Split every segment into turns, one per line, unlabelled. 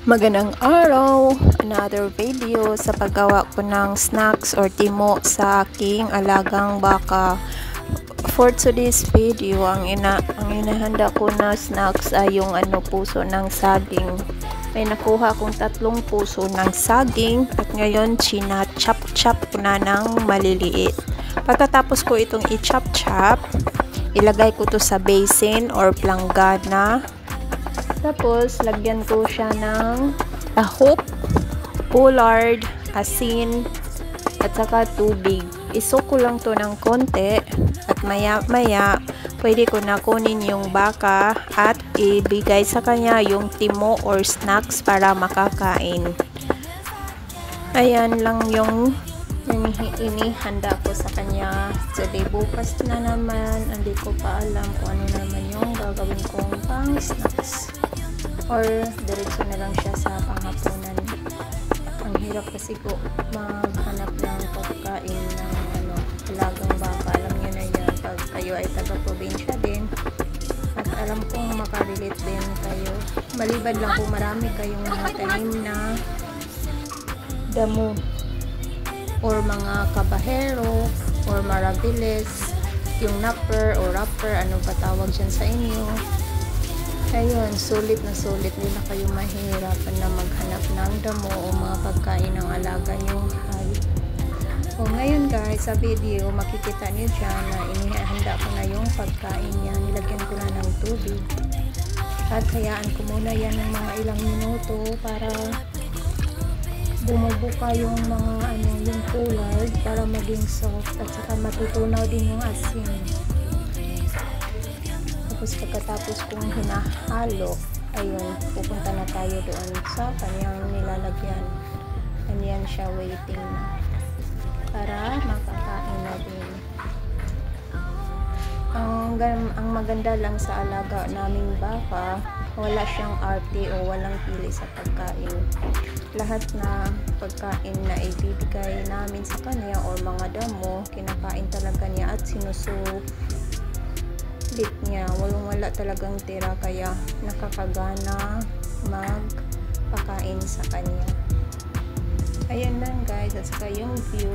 Magandang araw! Another video sa paggawa ko ng snacks or timo sa aking alagang baka. For today's video, ang inahanda ko na snacks ay yung puso ng saging. May nakuha kong 3 puso ng saging at ngayon china-chop-chop ko na ng maliliit. Pagkatapos ko itong i-chop-chop, ilagay ko to sa basin or planggana. Tapos, lagyan ko siya ng tahok, poulard, asin, at saka tubig. Isok ko lang to ng konti at maya-maya, pwede ko na kunin yung baka at ibigay sa kanya yung timo or snacks para makakain. Ayan lang yung inihanda ko sa kanya. So, bukas na naman, hindi ko pa alam kung ano naman yung gagawin kong pang snacks. Or diretso na lang siya sa panghapunan. Ang hirap kasi ko maghanap ng pagkain ng alagang baka. Alam nyo na yan pag kayo ay taga-probinsya din at alam kong makarelate din kayo. Maliban lang kung marami kayong mga tanim na damo or mga kabahero or marabiles, yung napper or wrapper, ano ba tawag dyan sa inyo. Ayun, sulit na hindi na kayo mahirapan na maghanap ng damo o mga pagkain ng alaga nyong hayop. So ngayon guys, sa video makikita niyo dyan na inihanda ko na yung pagkain niya. Nilagyan ko na ng tubig at hayaan ko muna yan ng mga ilang minuto para bumubuka yung mga yung poulard para maging soft at saka matutunaw din yung asin. Tapos pagkatapos kong hinahalo, ayun, pupunta na tayo doon sa kanyang nilalagyan. Ayan siya, waiting na para makakain na din. Ang maganda lang sa alaga naming baka, wala siyang arte o walang pili sa pagkain. Lahat na pagkain na ibibigay namin sa kanya o mga damo, kinakain talaga niya at sinusulit niya. Wala talagang tira, kaya nakakagana magpakain sa kanya. Ayan lang guys, at saka yung view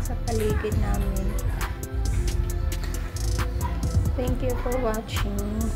sa paligid namin. Thank you for watching.